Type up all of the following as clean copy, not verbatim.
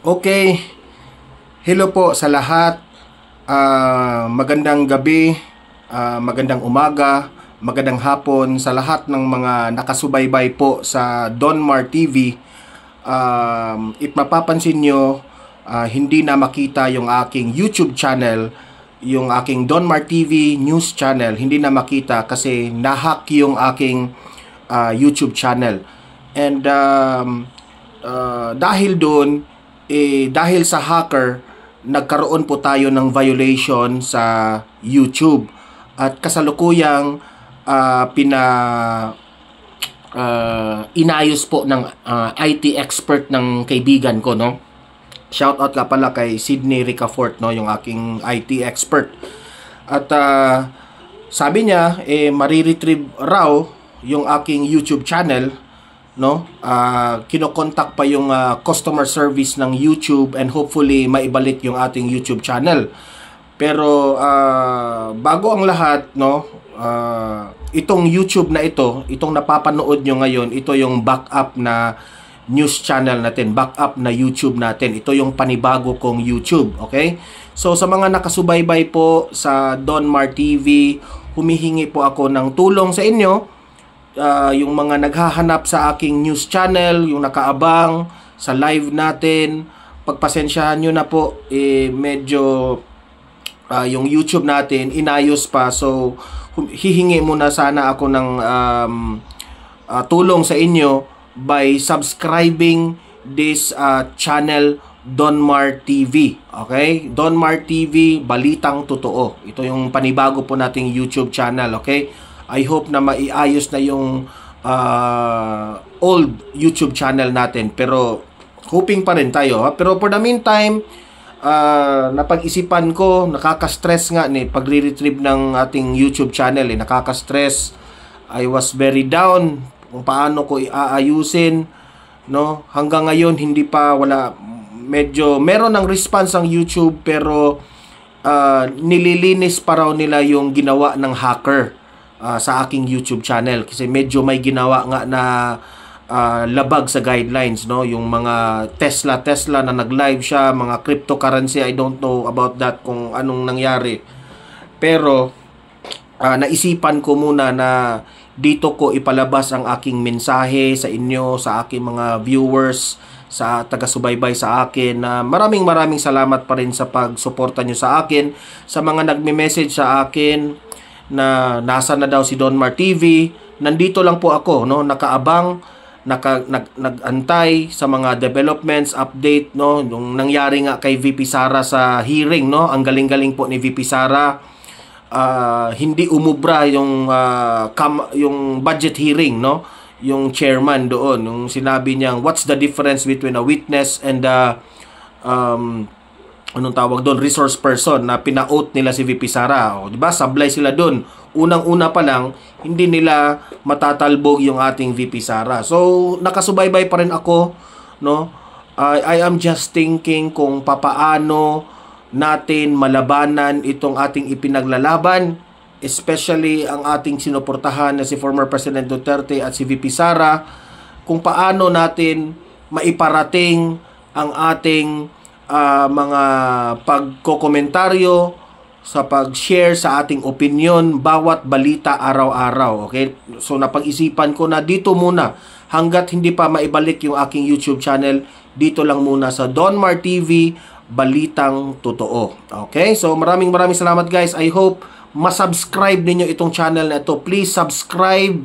Okay, hello po sa lahat. Magandang gabi, magandang umaga, magandang hapon sa lahat ng mga nakasubaybay po sa Donmar TV. If mapapansin nyo, hindi na makita yung aking YouTube channel, yung aking Donmar TV news channel, hindi na makita kasi nahack yung aking YouTube channel. And dahil doon, dahil sa hacker, nagkaroon po tayo ng violation sa YouTube. At kasalukuyang inayos po ng IT expert ng kaibigan ko, no? Shout out ka pala kay Sydney Ricafort, no, yung aking IT expert. At sabi niya, mariretrieve raw yung aking YouTube channel, no? Kinokontak pa yung customer service ng YouTube and hopefully maibalik yung ating YouTube channel. Pero bago ang lahat, no, itong YouTube na ito, itong napapanood nyo ngayon, ito yung backup na news channel natin, backup na YouTube natin. Ito yung panibago kong YouTube, okay? So sa mga nakasubaybay po sa Donmar TV, humihingi po ako ng tulong sa inyo. Yung mga naghahanap sa aking news channel, yung nakaabang sa live natin, pagpasensyahan nyo na po, medyo yung YouTube natin inayos pa. So hihingi muna sana ako ng tulong sa inyo by subscribing this channel, Donmar TV. Okay? Donmar TV, balitang totoo. Ito yung panibago po nating YouTube channel, okay? I hope na maiayos na yung old YouTube channel natin. Pero hoping pa rin tayo, ha? Pero for the meantime, napag-isipan ko, nakaka-stress nga pagre-retrieve ng ating YouTube channel, nakaka-stress. I was very down kung paano ko iaayusin, no? Hanggang ngayon hindi pa, medyo meron ng response ang YouTube, pero nililinis pa raw nila yung ginawa ng hacker sa aking YouTube channel, kasi medyo may ginawa nga na labag sa guidelines, no? Yung mga Tesla na nag-live siya, mga cryptocurrency, I don't know about that kung anong nangyari. Pero naisipan ko muna na dito ko ipalabas ang aking mensahe sa inyo, sa aking mga viewers, sa taga-subaybay sa akin, na maraming salamat pa rin sa pagsuporta nyo sa akin, sa mga nagme-message sa akin na nasa na daw si Donmar TV. Nandito lang po ako, no, nakaabang, nagantay sa mga developments, update, no, yung nangyari nga kay VP Sara sa hearing, no. Ang galing-galing po ni VP Sara. Hindi umubra yung budget hearing, no, yung chairman doon, yung sinabi niyang what's the difference between a witness and anong tawag doon, resource person, na pina-out nila si VP Sara. O, diba? Sablay sila doon. Unang-una pa lang, hindi nila matatalbog yung ating VP Sara. So, nakasubaybay pa rin ako, no? I am just thinking kung papaano natin malabanan itong ating ipinaglalaban, especially ang ating sinuportahan na si former President Duterte at si VP Sara, kung paano natin maiparating ang ating mga pagkokomentaryo, sa pag-share sa ating opinion, bawat balita araw-araw, okay? So napag-isipan ko na dito muna, hanggat hindi pa maibalik yung aking YouTube channel, dito lang muna sa Donmar TV, balitang totoo. Okay? So maraming salamat guys. I hope masubscribe ninyo itong channel na ito. Please subscribe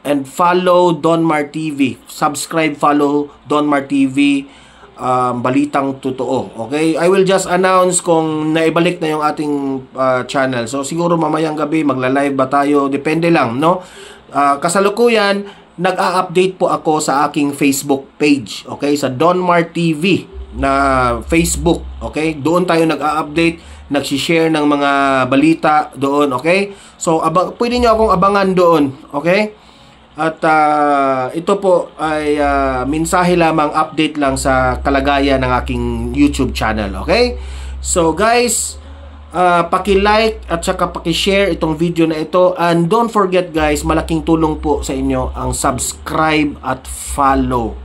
and follow Donmar TV. Subscribe, follow Donmar TV, balitang totoo. Okay? I will just announce kung naibalik na yung ating channel. So siguro mamayang gabi magla-live ba tayo, depende lang, no? Kasalukuyan nag-a-update po ako sa aking Facebook page, okay? Sa Donmar TV na Facebook, okay? Doon tayo nag-a-update, nagsi-share ng mga balita doon, okay? So pwede nyo akong abangan doon, okay? At ito po ay mensahe lamang, update lang sa kalagayan ng aking YouTube channel, okay? So guys, paki-like at saka paki-share itong video na ito, and don't forget guys, malaking tulong po sa inyo ang subscribe at follow.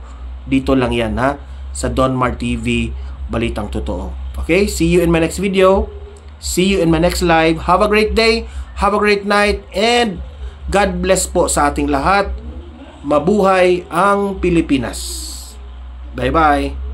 Dito lang yan, ha? sa Donmar TV, Balitang Totoo. Okay? See you in my next video. See you in my next live. Have a great day. Have a great night. And God bless po sa ating lahat. Mabuhay ang Pilipinas. Bye-bye.